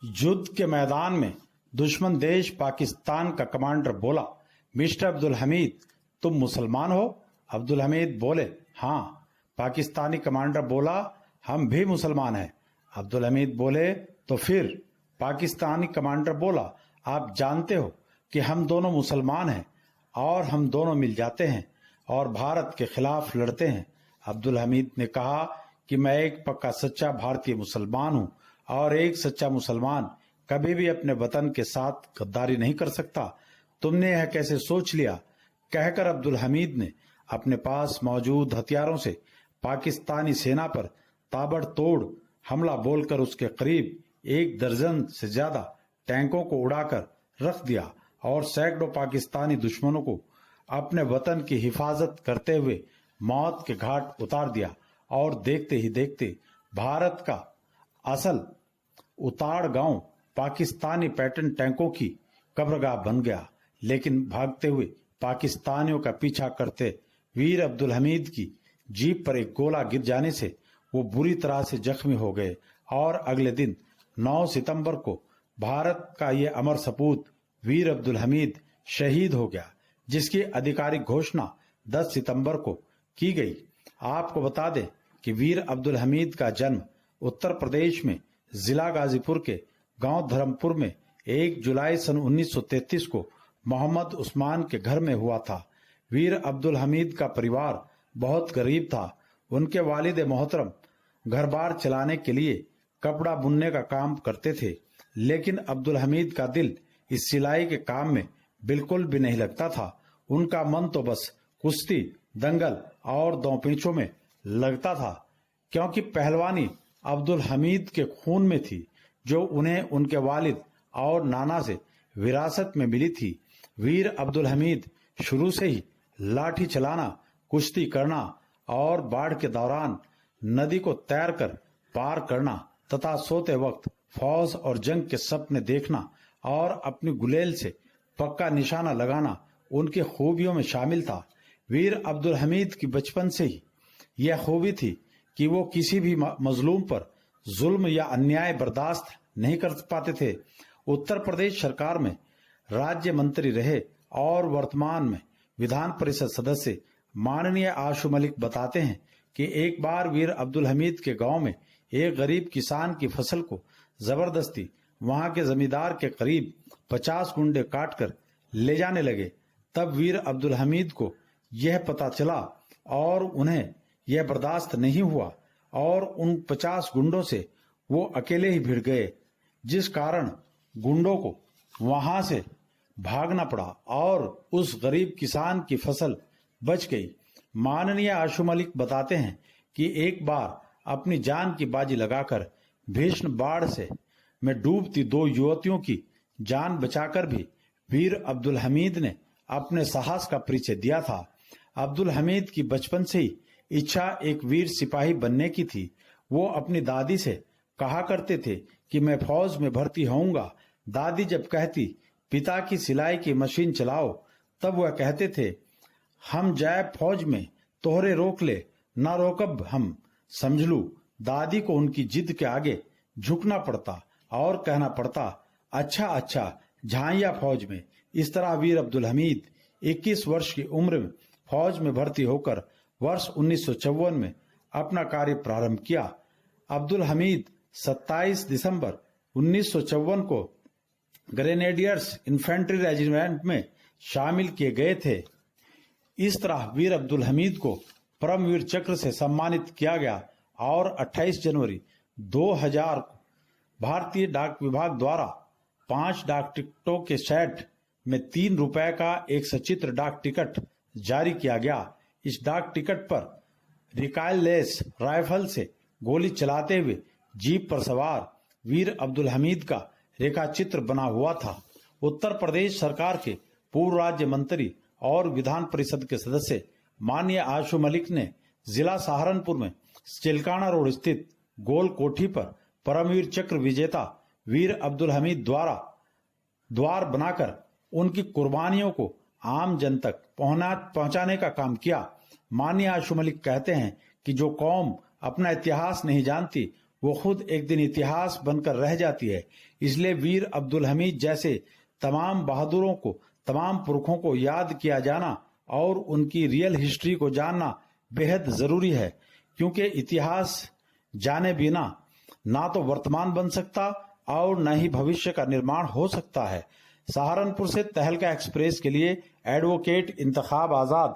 युद्ध के मैदान में दुश्मन देश पाकिस्तान का कमांडर बोला, मिस्टर अब्दुल हमीद, तुम मुसलमान हो? अब्दुल हमीद बोले, हाँ। पाकिस्तानी कमांडर बोला, हम भी मुसलमान हैं। अब्दुल हमीद बोले, तो फिर? पाकिस्तानी कमांडर बोला, आप जानते हो कि हम दोनों मुसलमान हैं और हम दोनों मिल जाते हैं और भारत के खिलाफ लड़ते हैं। अब्दुल हमीद ने कहा कि मैं एक पक्का सच्चा भारतीय मुसलमान हूं और एक सच्चा मुसलमान कभी भी अपने वतन के साथ गद्दारी नहीं कर सकता। तुमने यह कैसे सोच लिया? कहकर अब्दुल हमीद ने अपने पास मौजूद हथियारों से पाकिस्तानी सेना पर ताबड़तोड़ हमला बोलकर उसके करीब 1 दर्जन से ज्यादा टैंकों को उड़ाकर रख दिया और सैकड़ों पाकिस्तानी दुश्मनों को अपने वतन की हिफाजत करते हुए मौत के घाट उतार दिया। और देखते ही देखते भारत का असल उताड़ गांव पाकिस्तानी पैटर्न टैंकों की कब्रगाह बन गया। लेकिन भागते हुए पाकिस्तानियों का पीछा करते वीर अब्दुल हमीद की जीप पर एक गोला गिर जाने से वो बुरी तरह से जख्मी हो गए और अगले दिन 9 सितंबर को भारत का ये अमर सपूत वीर अब्दुल हमीद शहीद हो गया, जिसकी आधिकारिक घोषणा 10 सितंबर को की गई। आपको बता दें कि वीर अब्दुल हमीद का जन्म उत्तर प्रदेश में जिला गाजीपुर के गांव धर्मपुर में 1 जुलाई सन 1933 को मोहम्मद उस्मान के घर में हुआ था। वीर अब्दुल हमीद का परिवार बहुत गरीब था। उनके वालिद मोहतरम घर बार चलाने के लिए कपड़ा बुनने का काम करते थे, लेकिन अब्दुल हमीद का दिल इस सिलाई के काम में बिल्कुल भी नहीं लगता था। उनका मन तो बस कुश्ती, दंगल और दौपेचों में लगता था, क्योंकि पहलवानी अब्दुल हमीद के खून में थी, जो उन्हें उनके वालिद और नाना से विरासत में मिली थी। वीर अब्दुल हमीद शुरू से ही लाठी चलाना, कुश्ती करना और बाढ़ के दौरान नदी को तैरकर पार करना तथा सोते वक्त फौज और जंग के सपने देखना और अपनी गुलेल से पक्का निशाना लगाना उनकी खूबियों में शामिल था। वीर अब्दुल हमीद की बचपन से ही यह खूबी थी कि वो किसी भी मजलूम पर जुल्म या अन्याय बर्दाश्त नहीं कर पाते थे। उत्तर प्रदेश सरकार में राज्य मंत्री रहे और वर्तमान में विधान परिषद सदस्य माननीय आशु मलिक बताते हैं कि एक बार वीर अब्दुल हमीद के गांव में एक गरीब किसान की फसल को जबरदस्ती वहां के जमींदार के करीब 50 गुंडे काटकर ले जाने लगे। तब वीर अब्दुल हमीद को यह पता चला और उन्हें यह बर्दाश्त नहीं हुआ और उन 50 गुंडों से वो अकेले ही भिड़ गए, जिस कारण गुंडों को वहां से भागना पड़ा और उस गरीब किसान की फसल बच गई। माननीय आशु मलिक बताते हैं कि एक बार अपनी जान की बाजी लगाकर भीषण बाढ़ से में डूबती 2 युवतियों की जान बचाकर भी वीर अब्दुल हमीद ने अपने साहस का परिचय दिया था। अब्दुल हमीद की बचपन से ही इच्छा एक वीर सिपाही बनने की थी। वो अपनी दादी से कहा करते थे कि मैं फौज में भर्ती होऊंगा। दादी जब कहती पिता की सिलाई की मशीन चलाओ, तब वह कहते थे, हम जाए फौज में, तोहरे रोक ले, ना रोकब हम, समझ लू। दादी को उनकी जिद के आगे झुकना पड़ता और कहना पड़ता, अच्छा अच्छा, झाइया फौज में। इस तरह वीर अब्दुल हमीद 21 वर्ष की उम्र में फौज में भर्ती होकर वर्ष 1954 में अपना कार्य प्रारंभ किया। अब्दुल हमीद 27 दिसंबर 1954 को ग्रेनेडियर्स इन्फेंट्री रेजिमेंट में शामिल किए गए थे। इस तरह वीर अब्दुल हमीद को परमवीर चक्र से सम्मानित किया गया और 28 जनवरी 2000 को भारतीय डाक विभाग द्वारा 5 डाक टिकटों के सेट में 3 रुपए का एक सचित्र डाक टिकट जारी किया गया। इस डाक टिकट पर रिकाइललेस राइफल से गोली चलाते हुए जीप पर सवार वीर अब्दुल हमीद का रेखाचित्र बना हुआ था। उत्तर प्रदेश सरकार के पूर्व राज्य मंत्री और विधान परिषद के सदस्य माननीय आशु मलिक ने जिला सहारनपुर में चिलकाना रोड स्थित गोल कोठी पर परमवीर चक्र विजेता वीर अब्दुल हमीद द्वारा द्वार बनाकर उनकी कुर्बानियों को आम जन तक पहुंचाने का काम किया। माननीय आशु मलिक कहते हैं कि जो कौम अपना इतिहास नहीं जानती वो खुद एक दिन इतिहास बनकर रह जाती है। इसलिए वीर अब्दुल हमीद जैसे तमाम बहादुरों को, तमाम पुरखों को याद किया जाना और उनकी रियल हिस्ट्री को जानना बेहद जरूरी है, क्योंकि इतिहास जाने बिना ना तो वर्तमान बन सकता और न ही भविष्य का निर्माण हो सकता है। सहारनपुर से तहलका एक्सप्रेस के लिए एडवोकेट इंतखाब आजाद।